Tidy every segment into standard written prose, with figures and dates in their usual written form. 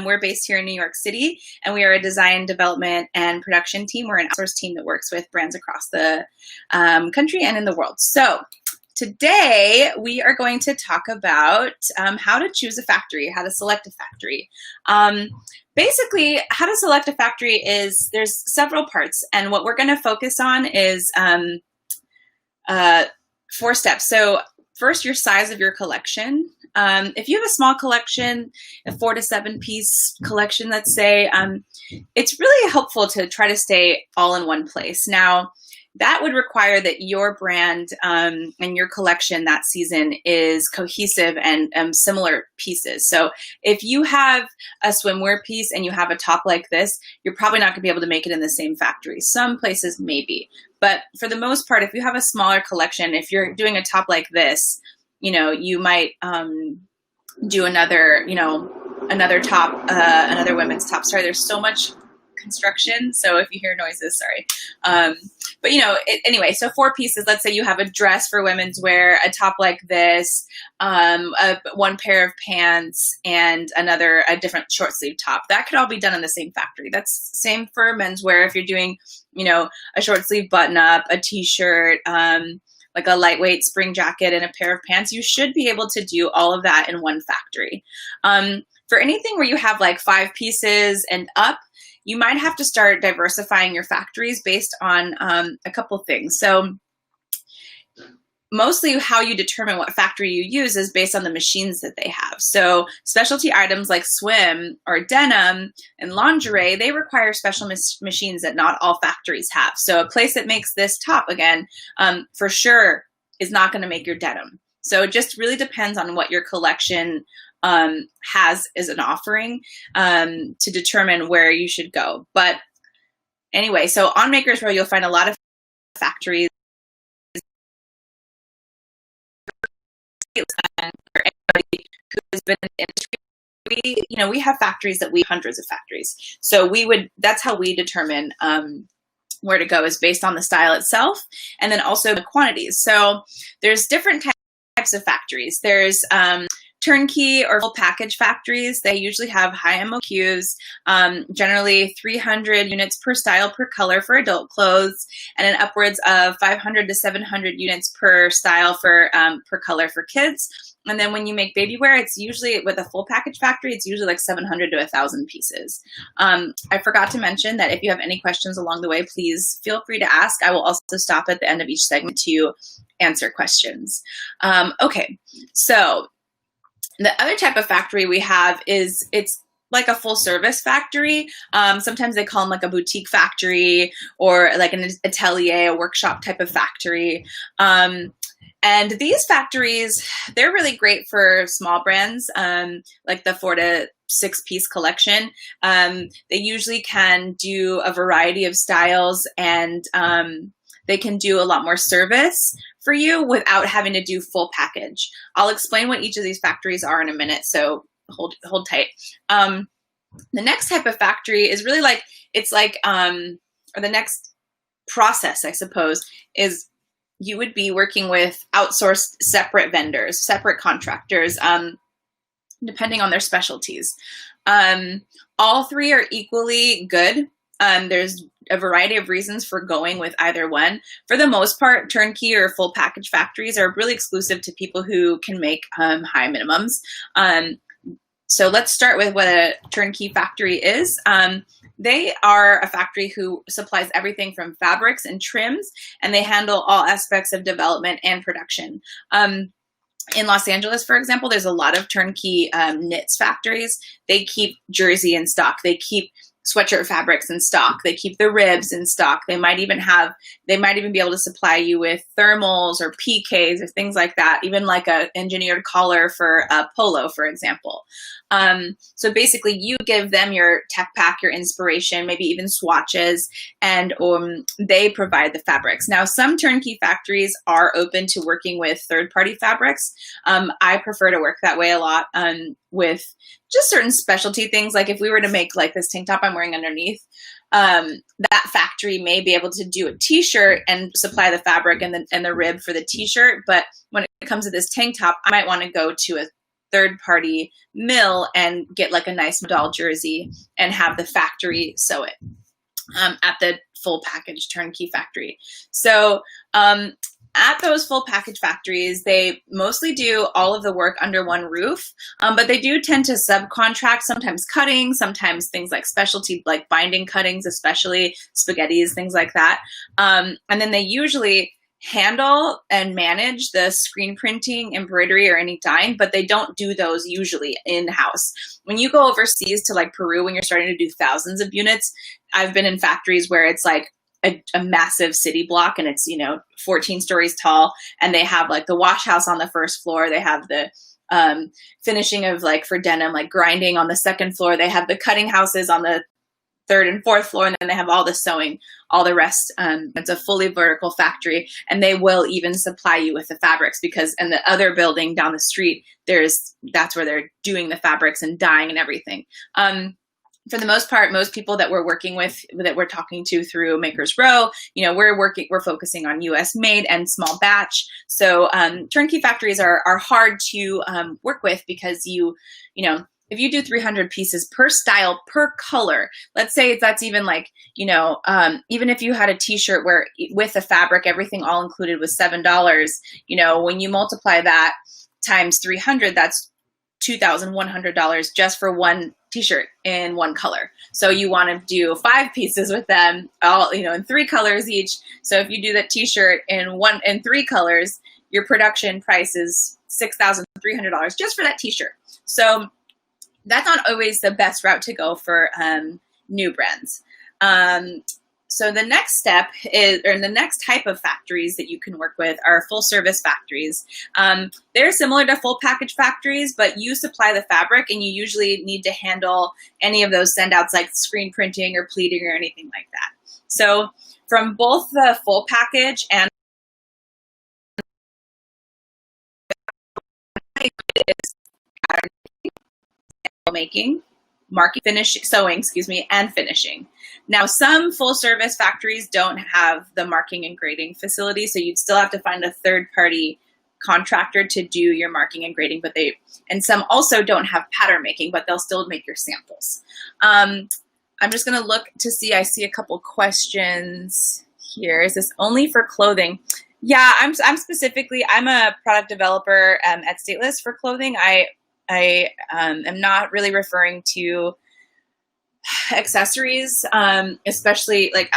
We're based here in New York City, and we are a design, development, and production team. We're an outsourced team that works with brands across the country and in the world. So today we are going to talk about how to choose a factory, how to select a factory. Basically, how to select a factory is there's several parts, and what we're going to focus on is 4 steps. So first, your size of your collection. If you have a small collection, a 4 to 7 piece collection, let's say, it's really helpful to try to stay all in one place. Now, that would require that your brand and your collection that season is cohesive and similar pieces. So if you have a swimwear piece and you have a top like this, you're probably not going to be able to make it in the same factory. Some places maybe, but for the most part, if you have a smaller collection, if you're doing a top like this, you might do another top, another women's top. Sorry, there's so much construction, so if you hear noises, sorry. But anyway, so 4 pieces. Let's say you have a dress for women's wear, a top like this, one pair of pants, and a different short sleeve top. That could all be done in the same factory. That's same for men's wear. If you're doing, a short sleeve button up, a t-shirt, like a lightweight spring jacket and a pair of pants, you should be able to do all of that in one factory. For anything where you have like 5 pieces and up, you might have to start diversifying your factories based on a couple things. So mostly how you determine what factory you use is based on the machines that they have. So specialty items like swim or denim and lingerie, they require special machines that not all factories have. So a place that makes this top, again, for sure is not going to make your denim. So it just really depends on what your collection has as an offering to determine where you should go. But anyway, so on Makers Row, you'll find a lot of factories. For anybody who has been in the industry, we have factories that we hundreds of factories. So that's how we determine where to go, is based on the style itself and then also the quantities. So there's different types of factories. There's turnkey or full package factories. They usually have high MOQs, generally 300 units per style per color for adult clothes, and then upwards of 500 to 700 units per style per color for kids. And then when you make baby wear, it's usually with a full package factory, it's usually like 700 to 1,000 pieces. I forgot to mention that if you have any questions along the way, please feel free to ask. I will also stop at the end of each segment to answer questions. Okay, so the other type of factory we have is it's like a full service factory. Sometimes they call them like a boutique factory or like an atelier, a workshop type of factory. And these factories, they're really great for small brands, like the 4 to 6 piece collection. They usually can do a variety of styles, and they can do a lot more service for you without having to do full package. I'll explain what each of these factories are in a minute, so hold tight. The next type of factory is really or the next process, I suppose, is you would be working with outsourced separate vendors, separate contractors, depending on their specialties. All 3 are equally good. There's a variety of reasons for going with either one. For the most part, turnkey or full package factories are really exclusive to people who can make high minimums. So let's start with what a turnkey factory is. They are a factory who supplies everything from fabrics and trims, and they handle all aspects of development and production. In Los Angeles, for example, there's a lot of turnkey knits factories. They keep jersey in stock. They keep sweatshirt fabrics in stock. They keep the ribs in stock. They might even be able to supply you with thermals or PKs or things like that, even like a engineered collar for a polo, for example. So basically you give them your tech pack, your inspiration, maybe even swatches, and they provide the fabrics. Now, some turnkey factories are open to working with third-party fabrics. I prefer to work that way a lot with just certain specialty things. Like if we were to make like this tank top I'm wearing underneath, that factory may be able to do a t-shirt and supply the fabric and the rib for the t-shirt. But when it comes to this tank top, I might want to go to a third-party mill and get like a nice doll jersey and have the factory sew it at the full package turnkey factory. So at those full package factories, they mostly do all of the work under one roof, but they do tend to subcontract, sometimes cutting, sometimes things like specialty, like binding cuttings, especially spaghettis, things like that. And then they usually handle and manage the screen printing, embroidery, or any dyeing, but they don't do those usually in-house. When you go overseas to like Peru, when you're starting to do thousands of units, I've been in factories where it's like a massive city block and it's, 14 stories tall, and they have like the wash house on the first floor. They have the finishing of like for denim, like grinding on the second floor. They have the cutting houses on the third and fourth floor, and then they have all the sewing, all the rest. It's a fully vertical factory, and they will even supply you with the fabrics because in the other building down the street, that's where they're doing the fabrics and dyeing and everything. For the most part, most people that we're working with, that we're talking to through Makers Row, we're focusing on U.S. made and small batch. So turnkey factories are hard to work with because if you do 300 pieces per style, per color, let's say that's even like, even if you had a t-shirt where with the fabric, everything all included was $7, when you multiply that times 300, that's $2,100 just for one t-shirt in one color. So you want to do 5 pieces with them, all, in 3 colors each. So if you do that t-shirt in 3 colors, your production price is $6,300 just for that t-shirt. So that's not always the best route to go for new brands. So the next step or the next type of factories that you can work with are full service factories. They're similar to full package factories, but you supply the fabric and you usually need to handle any of those send outs like screen printing or pleating or anything like that. So from both the full package and is pattern making, sewing, and finishing. Now, some full service factories don't have the marking and grading facility, so you'd still have to find a third party contractor to do your marking and grading, and some also don't have pattern making, but they'll still make your samples. I'm just going to look to see, I see a couple questions here. Is this only for clothing? Yeah, I'm a product developer at Stateless for clothing. I am not really referring to accessories, especially like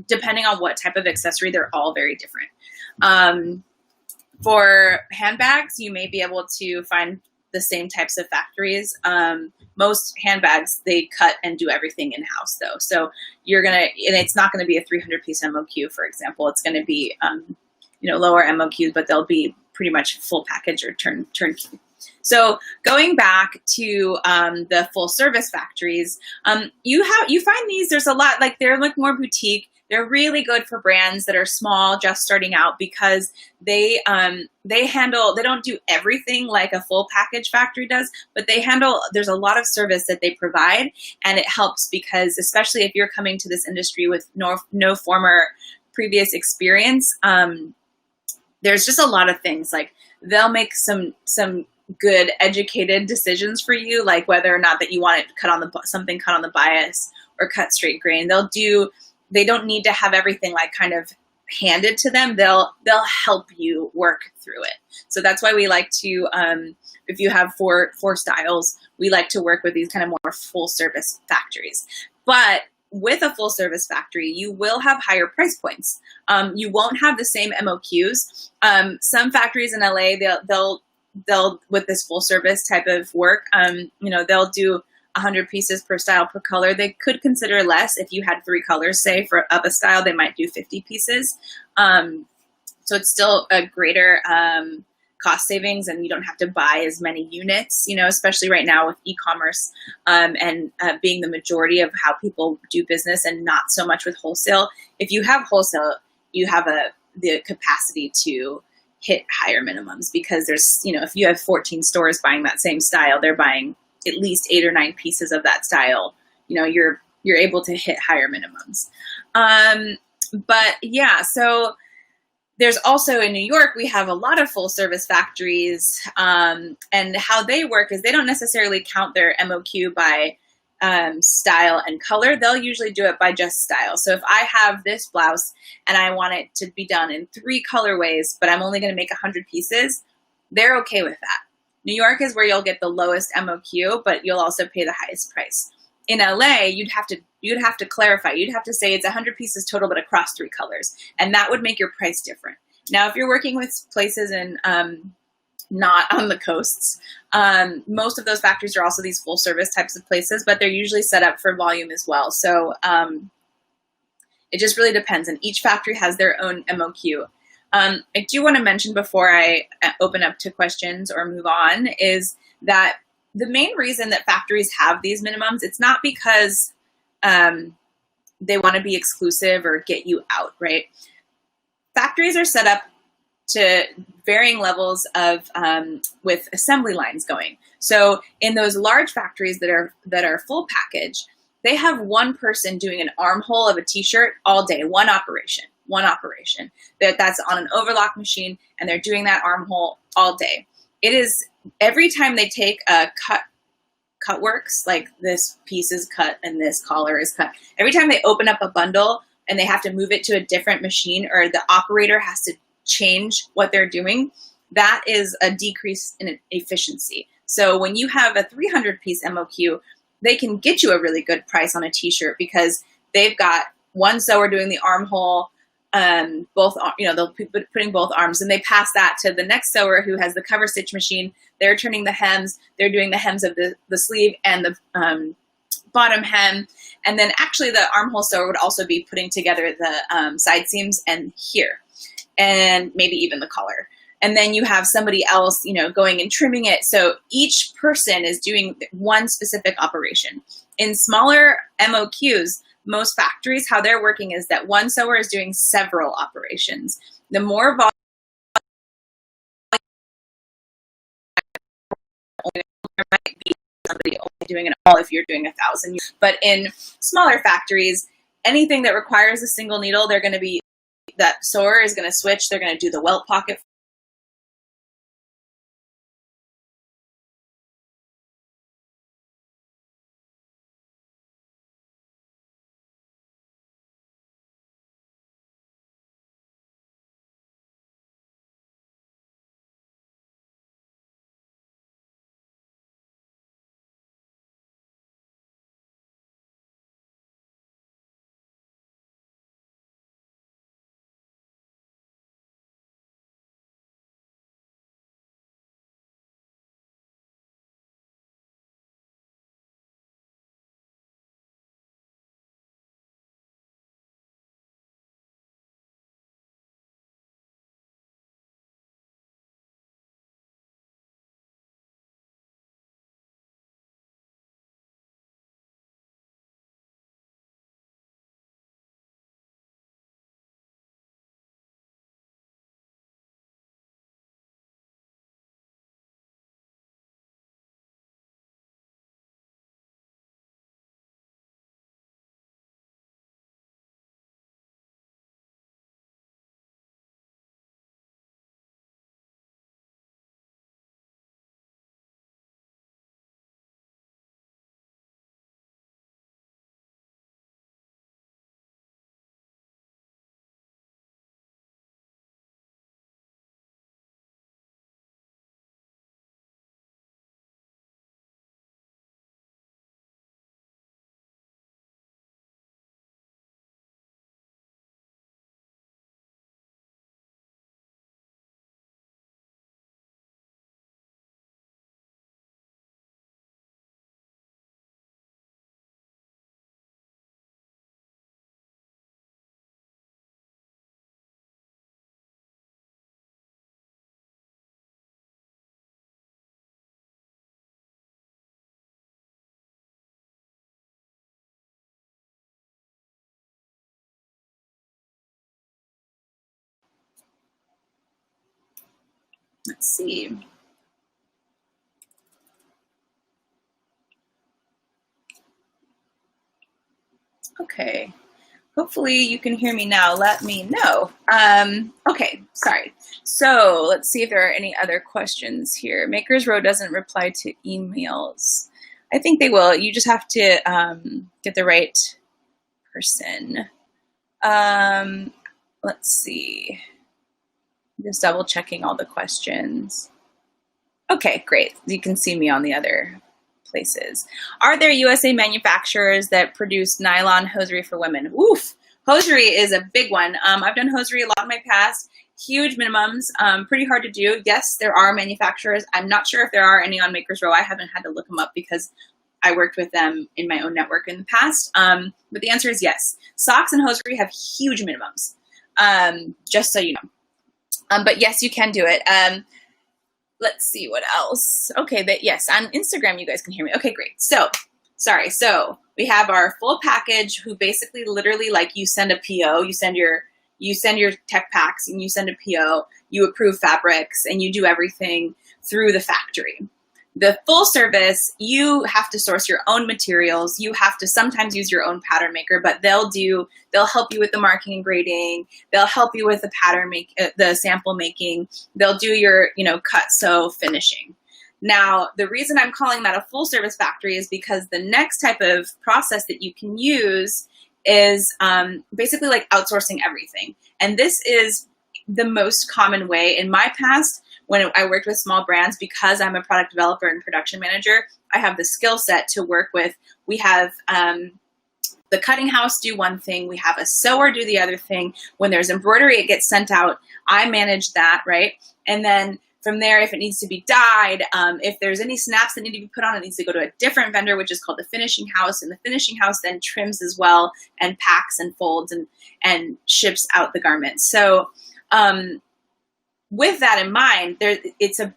depending on what type of accessory, they're all very different. For handbags, you may be able to find the same types of factories. Most handbags, they cut and do everything in-house though. So and it's not going to be a 300 piece MOQ, for example. It's going to be, lower MOQs, but they'll be pretty much full package or turnkey. So going back to the full service factories, you find these, there's a lot, like they're like more boutique. They're really good for brands that are small, just starting out, because they don't do everything like a full package factory does, but there's a lot of service that they provide, and it helps because especially if you're coming to this industry with no former previous experience, there's just a lot of things, like they'll make some good educated decisions for you, like whether or not that you want it cut on the bias or cut straight grain. They don't need to have everything like kind of handed to them. They'll help you work through it. So that's why we like to, if you have four styles, we like to work with these kind of more full service factories. But with a full service factory, you will have higher price points. You won't have the same MOQs. Some factories in LA, they'll with this full service type of work, they'll do 100 pieces per style per color. They could consider less if you had 3 colors, say, of a style. They might do 50 pieces. So it's still a greater cost savings, and you don't have to buy as many units, especially right now with e-commerce and being the majority of how people do business and not so much with wholesale. If you have wholesale, you have the capacity to hit higher minimums, because there's, if you have 14 stores buying that same style, they're buying at least 8 or 9 pieces of that style. You're able to hit higher minimums. But yeah, so There's also in New York, we have a lot of full service factories, and how they work is they don't necessarily count their MOQ by style and color. They'll usually do it by just style. So if I have this blouse and I want it to be done in 3 colorways, but I'm only going to make 100 pieces, they're okay with that. New York is where you'll get the lowest MOQ, but you'll also pay the highest price. In LA, you'd have to clarify. You'd have to say it's 100 pieces total, but across 3 colors, and that would make your price different. Now, if you're working with places in not on the coasts, most of those factories are also these full service types of places, but they're usually set up for volume as well. So it just really depends, and each factory has their own MOQ. I do want to mention before I open up to questions or move on is that the main reason that factories have these minimums, it's not because they want to be exclusive or get you out, right? Factories are set up to varying levels of with assembly lines going. So in those large factories that are full package, they have one person doing an armhole of a t-shirt all day, one operation. That's on an overlock machine, and they're doing that armhole all day. It is every time they take a cut works, like this piece is cut and this collar is cut. Every time they open up a bundle and they have to move it to a different machine, or the operator has to change what they're doing, that is a decrease in efficiency. So when you have a 300 piece MOQ, they can get you a really good price on a t-shirt because they've got one sewer doing the armhole, both, they'll be putting both arms, and they pass that to the next sewer who has the cover stitch machine. They're turning the hems. They're doing the hems of the sleeve and the bottom hem. And then actually the armhole sewer would also be putting together the side seams and here, and maybe even the collar. And then you have somebody else, going and trimming it. So each person is doing one specific operation. In smaller MOQs, most factories, how they're working is that one sewer is doing several operations. The more volume, there might be somebody only doing it all if you're doing 1,000. But in smaller factories, anything that requires a single needle, that sewer is going to switch. They're going to do the welt pocket. Let's see. Okay. Hopefully you can hear me now. Let me know. Okay, sorry. So let's see if there are any other questions here. Makers Row doesn't reply to emails. I think they will. You just have to get the right person. Let's see. Just double checking all the questions. Okay, great. You can see me on the other places. Are there USA manufacturers that produce nylon hosiery for women? Oof. Hosiery is a big one. I've done hosiery a lot in my past. Huge minimums, pretty hard to do. Yes, there are manufacturers. I'm not sure if there are any on Makers Row. I haven't had to look them up because I worked with them in my own network in the past. But the answer is yes. Socks and hosiery have huge minimums, just so you know. But yes, you can do it. Let's see what else. Okay, yes, on Instagram you guys can hear me. Okay, great. So, sorry. So we have our full package who basically literally like you send a PO, you send your tech packs and you send a PO, you approve fabrics and you do everything through the factory. The full service, you have to source your own materials. You have to sometimes use your own pattern maker, but they'll help you with the marking and grading. They'll help you with the the sample making. They'll do your, cut, sew, finishing. Now, the reason I'm calling that a full service factory is because the next type of process that you can use is basically like outsourcing everything. And this is the most common way in my past. When I worked with small brands, because I'm a product developer and production manager, I have the skill set to work with. We have the cutting house do one thing. We have a sewer do the other thing. When there's embroidery, it gets sent out. I manage that, right? And then from there, if it needs to be dyed, if there's any snaps that need to be put on, it needs to go to a different vendor, which is called the finishing house. And the finishing house then trims as well and packs and folds and ships out the garments. So with that in mind, it's a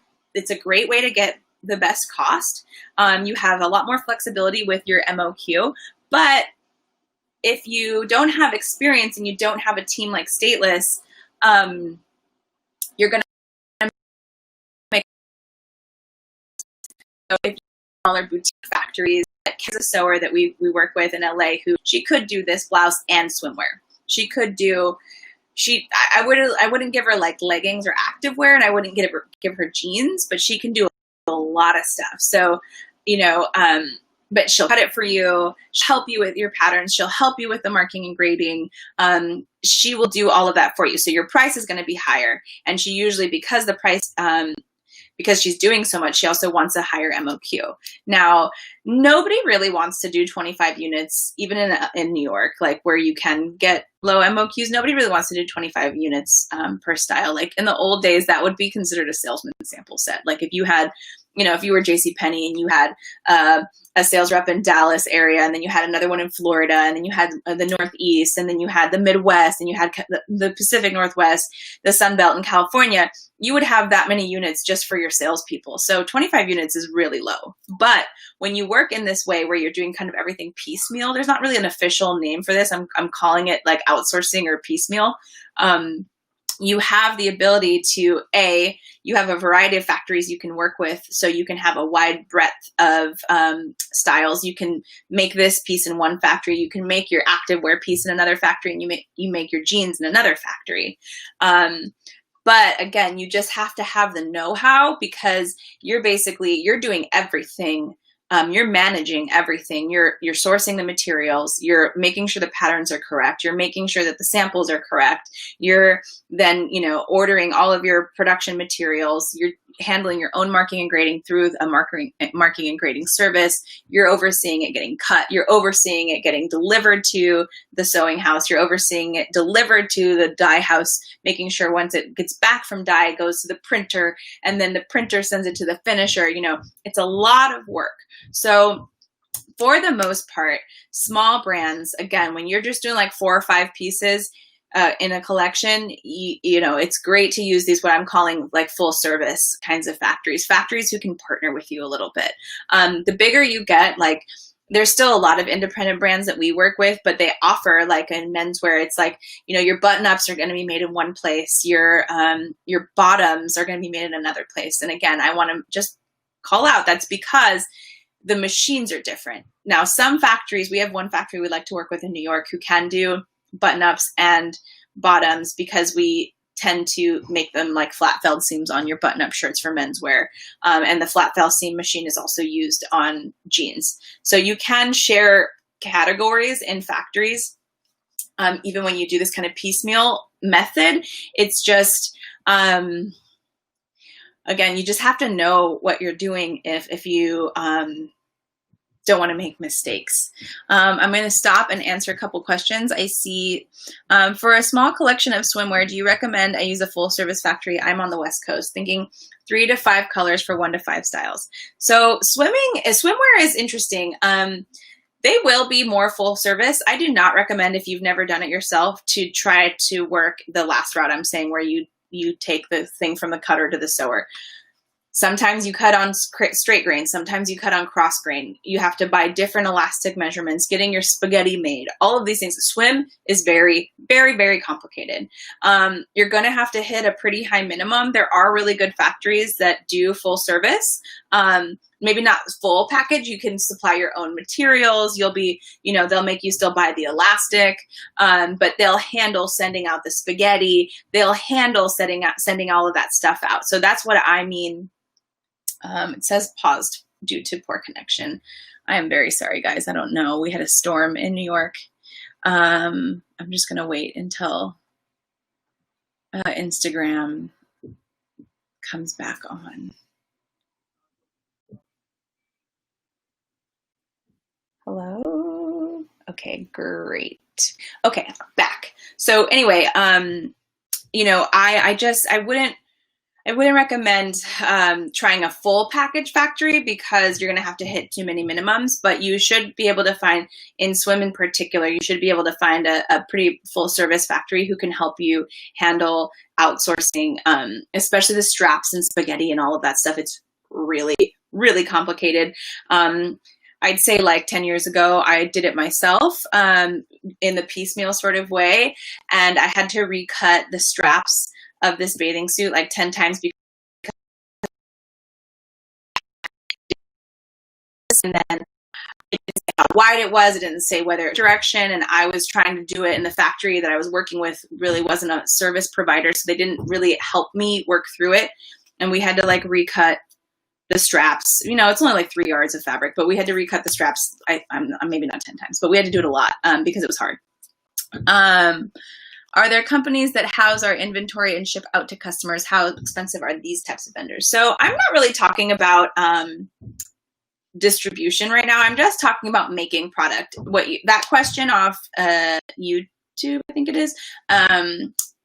great way to get the best cost. You have a lot more flexibility with your MOQ, but if you don't have experience and you don't have a team like Stateless, you're going to make smaller boutique factories. There's a sewer that we work with in LA who she could do this blouse and swimwear. She could do. I wouldn't give her like leggings or activewear, and I wouldn't give her jeans, but she can do a lot of stuff. So, but she'll cut it for you. She'll help you with your patterns. She'll help you with the marking and grading. She will do all of that for you. So your price is going to be higher. And she usually, because the price, because she's doing so much, she also wants a higher MOQ. Now, nobody really wants to do 25 units, even in New York, like where you can get low MOQs. Nobody really wants to do 25 units per style. Like in the old days, that would be considered a salesman sample set. Like if you had, if you were JCPenney and you had a sales rep in Dallas area, and then you had another one in Florida, and then you had the Northeast, and then you had the Midwest, and you had the Pacific Northwest, the Sun Belt in California, you would have that many units just for your salespeople. So 25 units is really low. But when you work in this way where you're doing kind of everything piecemeal, there's not really an official name for this. I'm calling it like outsourcing or piecemeal. You have the ability to, you have a variety of factories you can work with, so you can have a wide breadth of styles. You can make this piece in one factory. You can make your activewear piece in another factory, and you make your jeans in another factory. But again, you just have to have the know-how, because you're doing everything. You're managing everything. You're sourcing the materials. You're making sure the patterns are correct. You're making sure that the samples are correct. You're then, ordering all of your production materials. You're handling your own marking and grading through a marking and grading service. You're overseeing it getting cut. You're overseeing it getting delivered to the sewing house. You're overseeing it delivered to the dye house, making sure once it gets back from dye, it goes to the printer, and then the printer sends it to the finisher. It's a lot of work. So for the most part, small brands, again, when you're just doing like 4 or 5 pieces in a collection, it's great to use these, what I'm calling like full service kinds of factories who can partner with you a little bit. The bigger you get, like there's still a lot of independent brands that we work with, but they offer like in menswear, it's like, your button ups are going to be made in one place. Your bottoms are going to be made in another place. And again, I want to just call out, that's because the machines are different. Now, some factories, we have one factory we like to work with in New York who can do button-ups and bottoms, because we tend to make them like flat felled seams on your button-up shirts for menswear. And the flat fell seam machine is also used on jeans. So you can share categories in factories, even when you do this kind of piecemeal method. It's just, again, you just have to know what you're doing if you don't want to make mistakes. I'm going to stop and answer a couple questions. I see, for a small collection of swimwear, do you recommend I use a full service factory? I'm on the West Coast, thinking 3 to 5 colors for 1 to 5 styles. So swimwear is interesting. They will be more full service. I do not recommend, if you've never done it yourself, to try to work the last route I'm saying, where you take the thing from the cutter to the sewer. Sometimes you cut on straight grain. Sometimes you cut on cross grain. You have to buy different elastic measurements, getting your spaghetti made. All of these things. Swim is very, very, very complicated. You're going to have to hit a pretty high minimum. There are really good factories that do full service. Maybe not full package. You can supply your own materials. You'll be, they'll make you still buy the elastic, but they'll handle sending out the spaghetti. They'll handle sending all of that stuff out. So that's what I mean. It says paused due to poor connection. I am very sorry, guys. I don't know. We had a storm in New York. I'm just going to wait until Instagram comes back on. Hello? Okay, great. Okay, back. So anyway, I wouldn't recommend trying a full package factory, because you're going to have to hit too many minimums, but you should be able to find, in swim in particular, you should be able to find a pretty full service factory who can help you handle outsourcing, especially the straps and spaghetti and all of that stuff. It's really, really complicated. I'd say like 10 years ago, I did it myself in the piecemeal sort of way, and I had to recut the straps of this bathing suit like 10 times because, and then it didn't say how wide it was, it didn't say whether direction, and I was trying to do it in the factory that I was working with really wasn't a service provider, so they didn't really help me work through it, and we had to like recut the straps. It's only like 3 yards of fabric, but we had to recut the straps. I'm maybe not 10 times, but we had to do it a lot because it was hard. Are there companies that house our inventory and ship out to customers? How expensive are these types of vendors? So I'm not really talking about distribution right now. I'm just talking about making product. That question off YouTube, I think it is,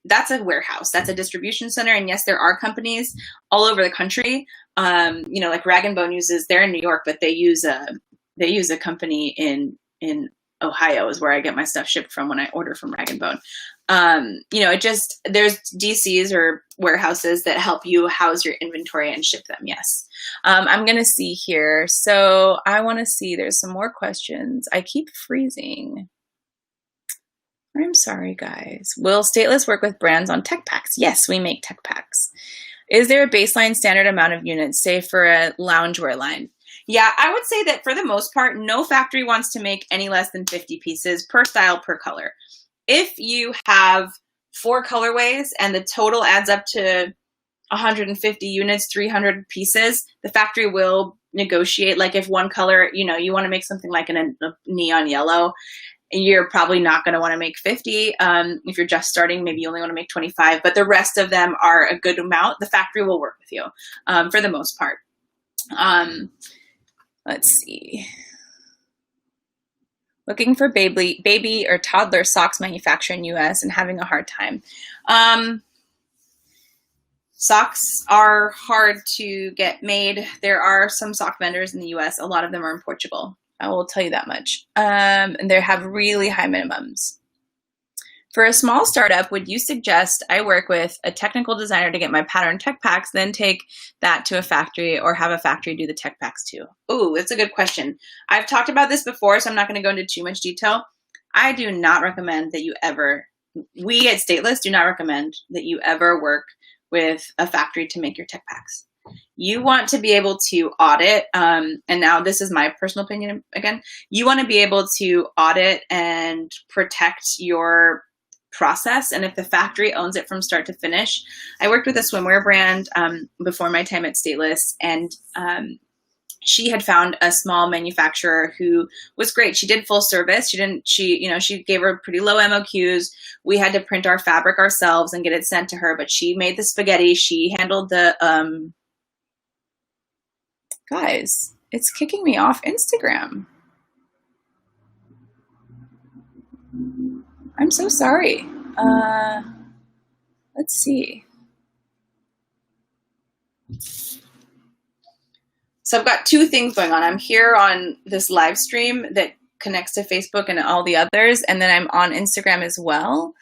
that's a warehouse. That's a distribution center. And yes, there are companies all over the country. Like Rag & Bone they're in New York, but they use a company in Ohio is where I get my stuff shipped from when I order from Rag & Bone. There's DCs or warehouses that help you house your inventory and ship them. Yes. I'm going to see here. So I want to see, there's some more questions. I keep freezing. I'm sorry, guys. Will Stateless work with brands on tech packs? Yes, we make tech packs. Is there a baseline standard amount of units, say for a loungewear line? Yeah, I would say that for the most part, no factory wants to make any less than 50 pieces per style, per color. If you have 4 colorways and the total adds up to 150 units, 300 pieces, the factory will negotiate. Like if one color, you want to make something like a neon yellow, you're probably not going to want to make 50. If you're just starting, maybe you only want to make 25, but the rest of them are a good amount. The factory will work with you for the most part. Let's see. Looking for baby or toddler socks manufactured in US and having a hard time. Socks are hard to get made. There are some sock vendors in the US. A lot of them are in Portugal. I will tell you that much. And they have really high minimums. For a small startup, would you suggest I work with a technical designer to get my pattern tech packs, then take that to a factory, or have a factory do the tech packs too? Ooh, that's a good question. I've talked about this before, so I'm not going to go into too much detail. I do not recommend that we at Stateless do not recommend that you ever work with a factory to make your tech packs. You want to be able to audit, and now this is my personal opinion again, you want to be able to audit and protect your process, and if the factory owns it from start to finish. I worked with a swimwear brand before my time at Stateless, and she had found a small manufacturer who was great. She did full service. She gave her pretty low MOQs. We had to print our fabric ourselves and get it sent to her, but she made the spaghetti. She handled the, guys, it's kicking me off Instagram. I'm so sorry. Let's see. So I've got two things going on. I'm here on this live stream that connects to Facebook and all the others, and then I'm on Instagram as well.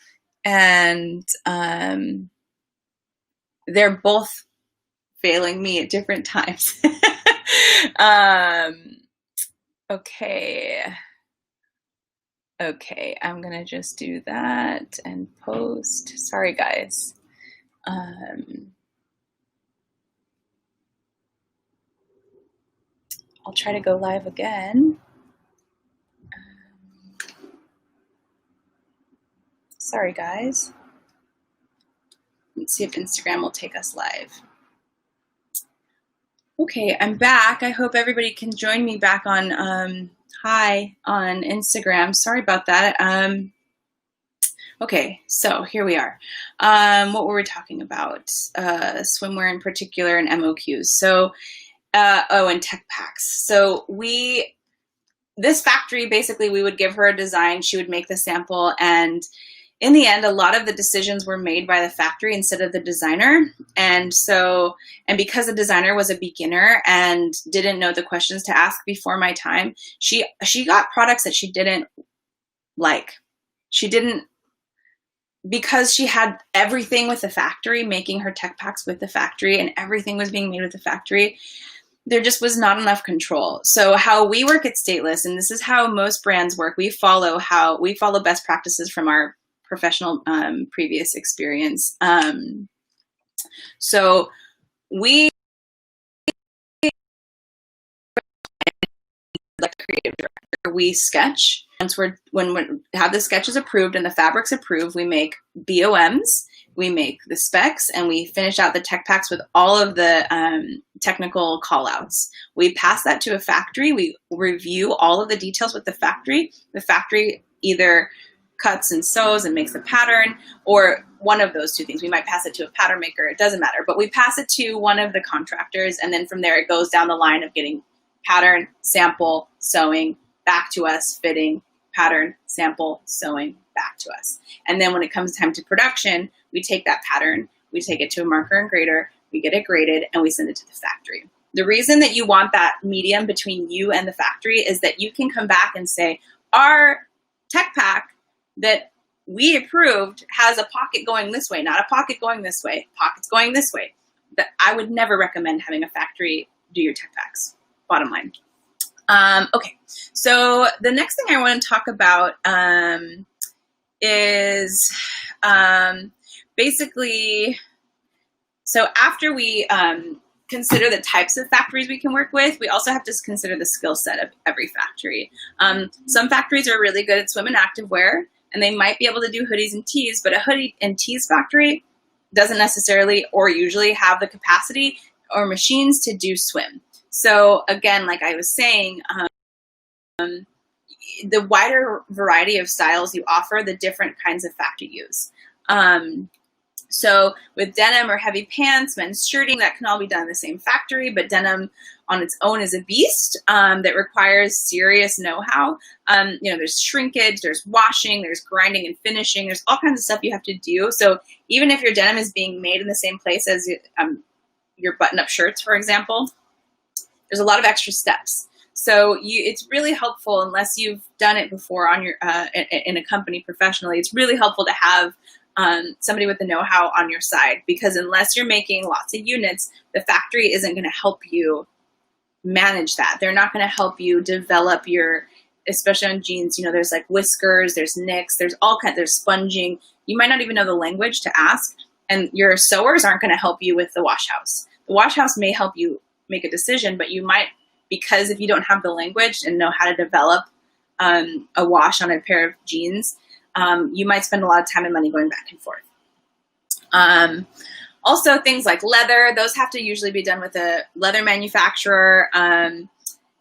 And they're both failing me at different times. Okay. Okay, I'm gonna just do that and post. Sorry, guys. I'll try to go live again. Sorry, guys. Let's see if Instagram will take us live. Okay, I'm back. I hope everybody can join me back on hi on Instagram. Sorry about that. Okay, so here we are. What were we talking about? Swimwear in particular and MOQs. So, and tech packs. So this factory, basically we would give her a design, she would make the sample, and in the end, a lot of the decisions were made by the factory instead of the designer. And because the designer was a beginner and didn't know the questions to ask before my time, she got products that she didn't like. Because she had everything with the factory, making her tech packs with the factory, and everything was being made with the factory, there just was not enough control. So how we work at Stateless, and this is how most brands work, we follow best practices from our professional previous experience. So we, like creative director, we sketch. When we have the sketches approved and the fabrics approved, we make BOMs, we make the specs, and we finish out the tech packs with all of the technical call-outs. We pass that to a factory. We review all of the details with the factory. The factory either cuts and sews and makes the pattern, or one of those two things. We might pass it to a pattern maker. It doesn't matter. But we pass it to one of the contractors, and then from there it goes down the line of getting pattern, sample, sewing, back to us, fitting, pattern, sample, sewing, back to us. And then when it comes time to production, we take that pattern, we take it to a marker and grader, we get it graded, and we send it to the factory. The reason that you want that medium between you and the factory is that you can come back and say, our tech pack that we approved has a pocket going this way, not a pocket going this way, pockets going this way. That I would never recommend having a factory do your tech packs, bottom line. Okay, so the next thing I want to talk about is basically, so after we consider the types of factories we can work with, we also have to consider the skill set of every factory. Some factories are really good at swim and activewear, and they might be able to do hoodies and tees, but a hoodie and tees factory doesn't necessarily or usually have the capacity or machines to do swim. So again, like I was saying, the wider variety of styles you offer, the different kinds of fat you use. So with denim or heavy pants, men's shirting, that can all be done in the same factory, but denim on its own is a beast that requires serious know-how. There's shrinkage, there's washing, there's grinding and finishing, there's all kinds of stuff you have to do. So even if your denim is being made in the same place as your button-up shirts, for example, there's a lot of extra steps. So it's really helpful, unless you've done it before on your in a company professionally, it's really helpful to have somebody with the know-how on your side, because unless you're making lots of units, the factory isn't going to help you manage that. They're not going to help you develop especially on jeans, there's like whiskers, there's nicks, there's all kinds, there's sponging. You might not even know the language to ask, and your sewers aren't going to help you with the wash house. The wash house may help you make a decision, but you might, because if you don't have the language and know how to develop a wash on a pair of jeans, you might spend a lot of time and money going back and forth. Also, things like leather, those have to usually be done with a leather manufacturer.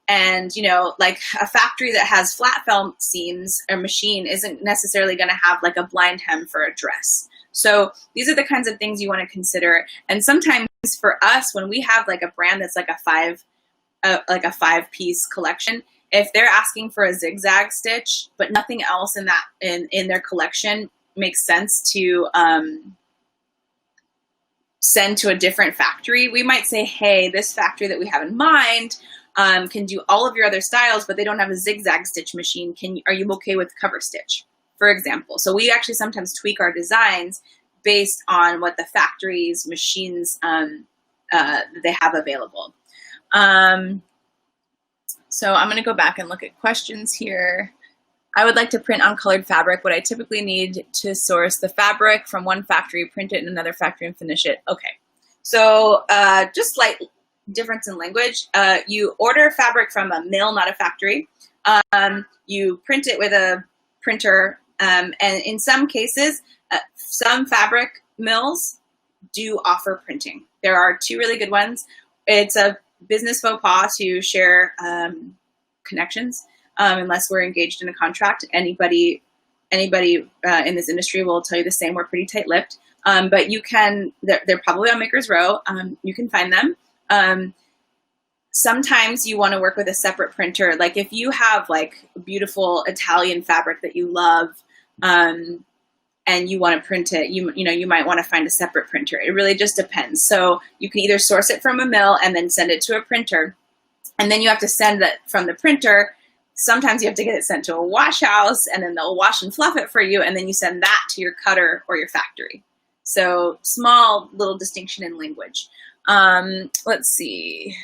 And, you know, like a factory that has flat felt seams or machine isn't necessarily going to have like a blind hem for a dress. So these are the kinds of things you want to consider. And sometimes for us, when we have like a brand that's like a 5-piece collection, if they're asking for a zigzag stitch, but nothing else in that in their collection makes sense to send to a different factory, we might say, hey, this factory that we have in mind can do all of your other styles, but they don't have a zigzag stitch machine. Are you okay with cover stitch, for example? So we actually sometimes tweak our designs based on what the factory's machines they have available. So I'm going to go back and look at questions here. I would like to print on colored fabric. Would I typically need to source the fabric from one factory, print it in another factory, and finish it? Okay. So just slight difference in language. You order fabric from a mill, not a factory. You print it with a printer. And in some cases, some fabric mills do offer printing. There are 2 really good ones. It's a business faux pas to share connections. Unless we're engaged in a contract, anybody in this industry will tell you the same. We're pretty tight-lipped, but you can. They're probably on Maker's Row. You can find them. Sometimes you want to work with a separate printer. Like if you have like beautiful Italian fabric that you love, and you want to print it, you might want to find a separate printer. It really just depends. So you can either source it from a mill and then send it to a printer, and then you have to send that from the printer. Sometimes you have to get it sent to a wash house, and then they'll wash and fluff it for you, and then you send that to your cutter or your factory. So small little distinction in language. Let's see.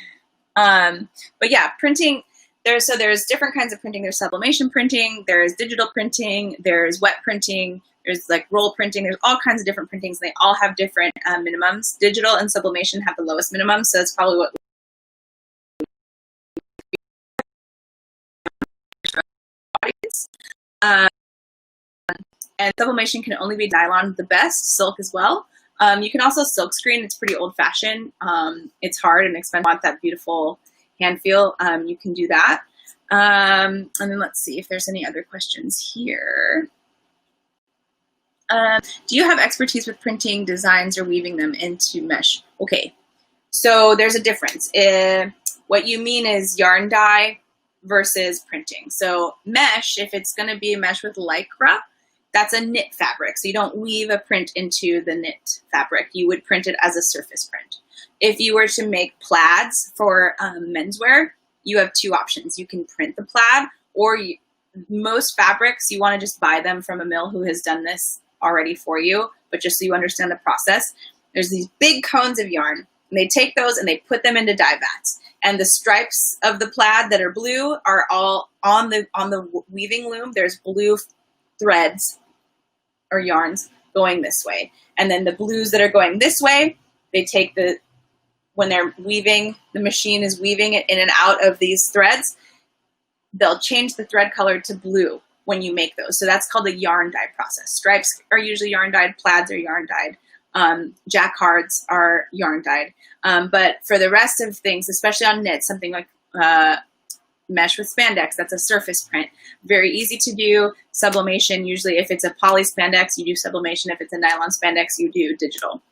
But yeah, printing, there's different kinds of printing. There's sublimation printing, there's digital printing, there's wet printing, there's like roll printing, there's all kinds of different printings. They all have different minimums. Digital and sublimation have the lowest minimum, so that's probably what and sublimation can only be nylon, the best, silk as well. You can also silk screen. It's pretty old fashioned. It's hard and expensive. Want that beautiful hand feel. You can do that. And then let's see if there's any other questions here. Do you have expertise with printing designs or weaving them into mesh? Okay, so there's a difference. What you mean is yarn dye versus printing. So mesh, if it's going to be a mesh with lycra, that's a knit fabric. So you don't weave a print into the knit fabric. You would print it as a surface print. If you were to make plaids for menswear, you have 2 options. You can print the plaid, or most fabrics, you want to just buy them from a mill who has done this already for you. But just so you understand the process, there's these big cones of yarn, and they take those and they put them into dye vats. And the stripes of the plaid that are blue are all on the weaving loom. There's blue threads or yarns going this way. And then the blues that are going this way, they take when they're weaving, the machine is weaving it in and out of these threads, they'll change the thread color to blue when you make those. So that's called the yarn dye process. Stripes are usually yarn dyed, plaids are yarn dyed. Jacquards are yarn dyed. But for the rest of things, especially on knit, something like mesh with spandex, that's a surface print. Very easy to do. Sublimation, usually if it's a poly spandex, you do sublimation. If it's a nylon spandex, you do digital.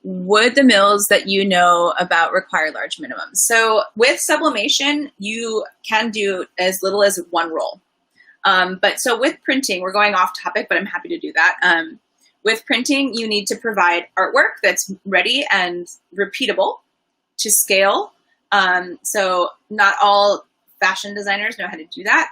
Would the mills that you know about require large minimums? So with sublimation, you can do as little as 1 roll. But so with printing, we're going off topic, but I'm happy to do that. With printing, you need to provide artwork that's ready and repeatable to scale. So not all fashion designers know how to do that.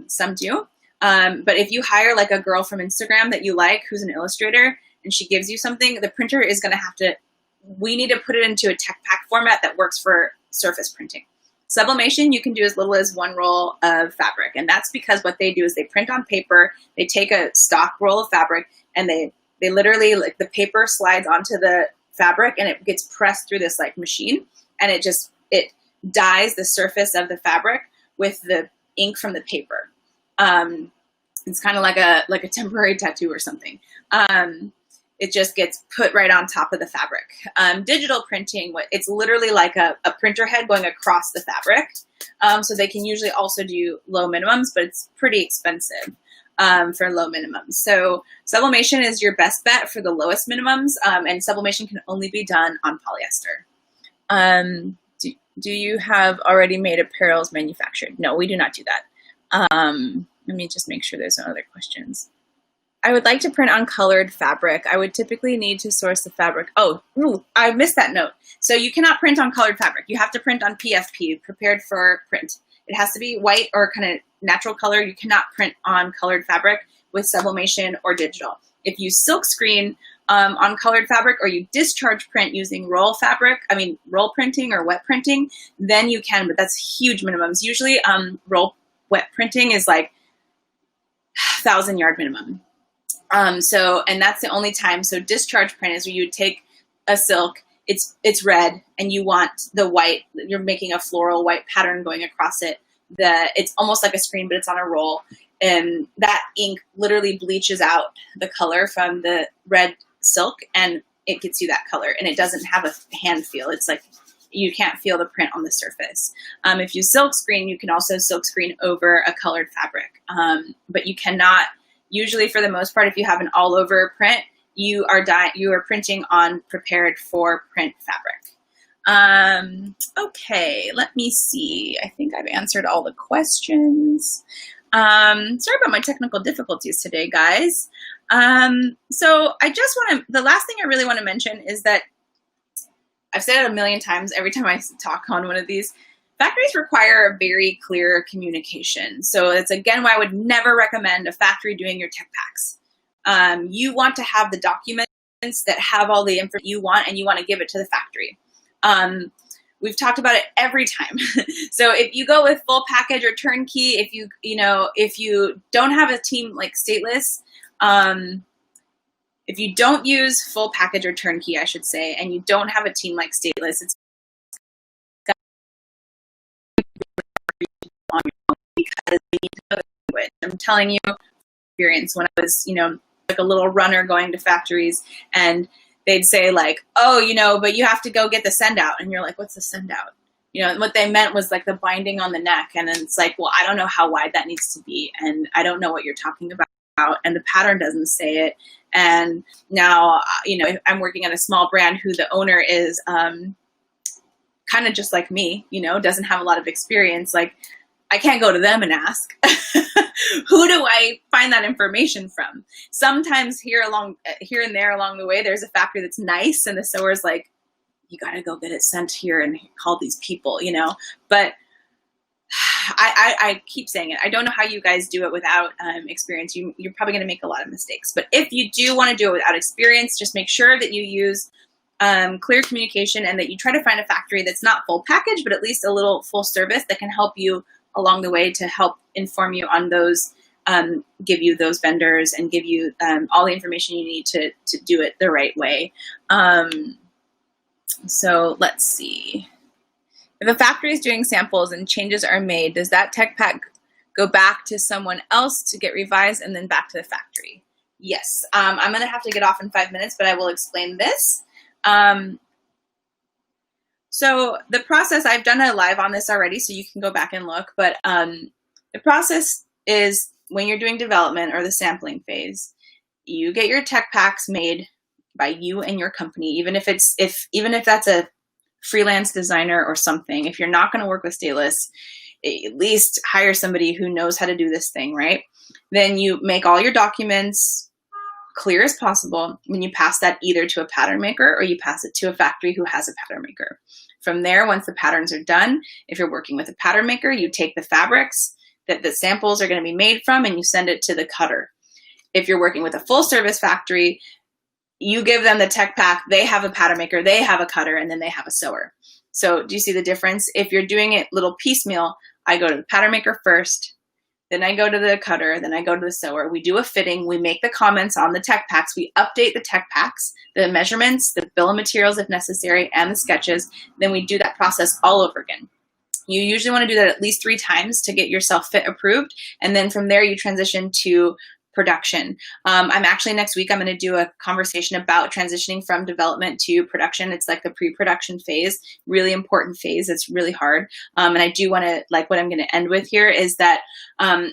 Some do. But if you hire like a girl from Instagram that you like, who's an illustrator, and she gives you something, the printer is going to have to, we need to put it into a tech pack format that works for surface printing. Sublimation, you can do as little as 1 roll of fabric. And that's because what they do is they print on paper, they take a stock roll of fabric, and they literally, like, the paper slides onto the fabric and it gets pressed through this like machine, and it dyes the surface of the fabric with the ink from the paper. It's kind of like a temporary tattoo or something. It just gets put right on top of the fabric. Digital printing, it's literally like a printer head going across the fabric. So they can usually also do low minimums, but it's pretty expensive for low minimums. So sublimation is your best bet for the lowest minimums, and sublimation can only be done on polyester. Do you have already made apparels manufactured? No, we do not do that. Let me just make sure there's no other questions. I would like to print on colored fabric. I would typically need to source the fabric. Oh, I missed that note. So you cannot print on colored fabric. You have to print on PFP, prepared for print. It has to be white or kind of natural color. You cannot print on colored fabric with sublimation or digital. If you silk screen on colored fabric, or you discharge print using roll printing or wet printing, then you can, but that's huge minimums. Usually roll wet printing is like 1,000-yard minimum. And that's the only time. So discharge print is where you take a silk, it's red, and you want the white, you're making a floral white pattern going across it. It's almost like a screen, but it's on a roll. And that ink literally bleaches out the color from the red silk, and it gets you that color. And it doesn't have a hand feel. It's like you can't feel the print on the surface. If you silk screen, you can also silk screen over a colored fabric. But you cannot, usually for the most part, if you have an all over print, you are printing on prepared for print fabric. Okay, let me see. I think I've answered all the questions. Sorry about my technical difficulties today, guys. So the last thing I really want to mention is that I've said it a million times every time I talk on one of these. Factories require a very clear communication. So it's again why I would never recommend a factory doing your tech packs. You want to have the documents that have all the information you want, and you want to give it to the factory. We've talked about it every time. So if you go with full package or turnkey, if you don't have a team like Stateless, if you don't use full package or turnkey, I should say, and you don't have a team like Stateless, it's on your own, because they need to know the language. I'm telling you, experience when I was, like a little runner going to factories, and they'd say like, oh, but you have to go get the send out. And you're like, what's the send out? And what they meant was like the binding on the neck. And then it's like, well, I don't know how wide that needs to be. And I don't know what you're talking about. And the pattern doesn't say it. And now, I'm working on a small brand who the owner is kind of just like me, doesn't have a lot of experience. Like, I can't go to them and ask. Who do I find that information from? Sometimes here and there along the way, there's a factory that's nice, and the sewer's like, you got to go get it sent here and call these people, But I keep saying it. I don't know how you guys do it without experience. You're probably going to make a lot of mistakes. But if you do want to do it without experience, just make sure that you use clear communication, and that you try to find a factory that's not full package, but at least a little full service that can help you along the way to help inform you on those, give you those vendors, and give you all the information you need to do it the right way. So let's see. If a factory is doing samples and changes are made, does that tech pack go back to someone else to get revised and then back to the factory? Yes. I'm going to have to get off in 5 minutes, but I will explain this. So the process, I've done a live on this already, so you can go back and look. But the process is when you're doing development or the sampling phase, you get your tech packs made by you and your company, even if that's a freelance designer or something. If you're not going to work with Stateless, at least hire somebody who knows how to do this thing, right? Then you make all your documents clear as possible. Then you pass that either to a pattern maker, or you pass it to a factory who has a pattern maker. From there, once the patterns are done, if you're working with a pattern maker, you take the fabrics that the samples are going to be made from, and you send it to the cutter. If you're working with a full service factory, you give them the tech pack, they have a pattern maker, they have a cutter, and then they have a sewer. So do you see the difference? If you're doing it little piecemeal, I go to the pattern maker first, then I go to the cutter, then I go to the sewer. We do a fitting, we make the comments on the tech packs, we update the tech packs, the measurements, the bill of materials if necessary, and the sketches. Then we do that process all over again. You usually want to do that at least 3 times to get yourself fit approved. And then from there, you transition to production. I'm actually next week, I'm going to do a conversation about transitioning from development to production. It's like the pre-production phase, really important phase. It's really hard. And I do want to, like, what I'm going to end with here is that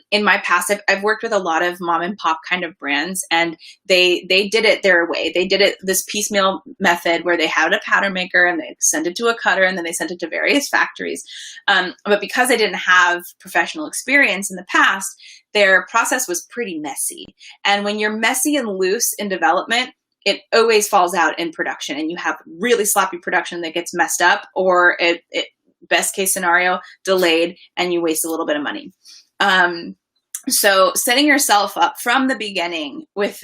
in my past, I've worked with a lot of mom and pop kind of brands, and they did it their way. They did it this piecemeal method where they had a pattern maker and they sent it to a cutter and then they sent it to various factories. But because I didn't have professional experience in the past, their process was pretty messy. And when you're messy and loose in development, it always falls out in production, and you have really sloppy production that gets messed up, or best case scenario, delayed, and you waste a little bit of money. So setting yourself up from the beginning with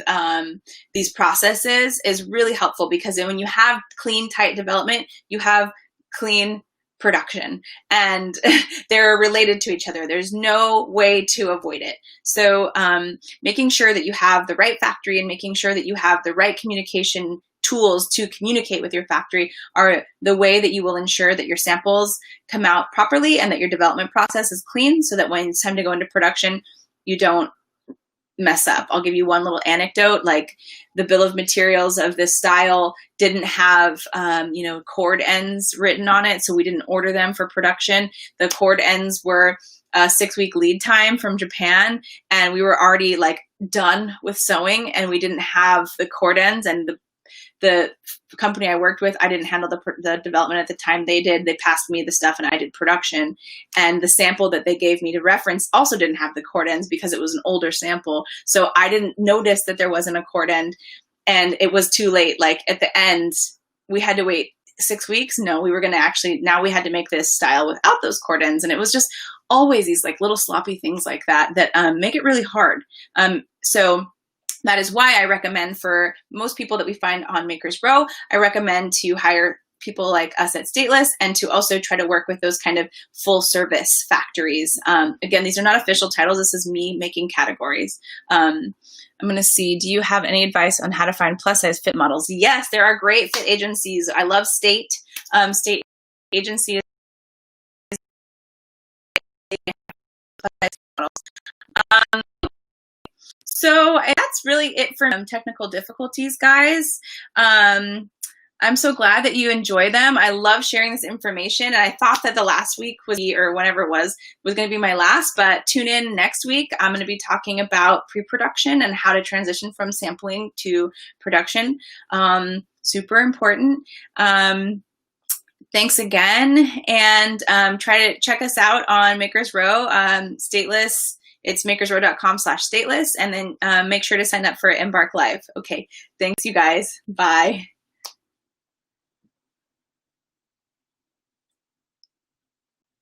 these processes is really helpful, because then when you have clean, tight development, you have clean production, and they're related to each other. There's no way to avoid it. So making sure that you have the right factory and making sure that you have the right communication tools to communicate with your factory are the way that you will ensure that your samples come out properly and that your development process is clean, so that when it's time to go into production, you don't mess up. I'll give you one little anecdote. Like, the bill of materials of this style didn't have, cord ends written on it. So we didn't order them for production. The cord ends were a 6-week lead time from Japan. And we were already like done with sewing, and we didn't have the cord ends. And the company I worked with, I didn't handle the development at the time. They did. They passed me the stuff and I did production. And the sample that they gave me to reference also didn't have the cord ends because it was an older sample. So I didn't notice that there wasn't a cord end, and it was too late. Like, at the end, we had to wait 6 weeks. No, we were going to now we had to make this style without those cord ends. And it was just always these like little sloppy things like that make it really hard. So that is why I recommend, for most people that we find on Makers Row, I recommend to hire people like us at Stateless, and to also try to work with those kind of full service factories. Again, these are not official titles. This is me making categories. I'm going to see, do you have any advice on how to find plus size fit models? Yes, there are great fit agencies. I love State agencies. So that's really it for technical difficulties, guys. I'm so glad that you enjoy them. I love sharing this information. And I thought that the last week or whenever it was going to be my last, but tune in next week. I'm going to be talking about pre-production and how to transition from sampling to production. Super important. Thanks again. And try to check us out on Makers Row, Stateless. It's makersrow.com/stateless. And then make sure to sign up for Embark Live. Okay. Thanks, you guys. Bye.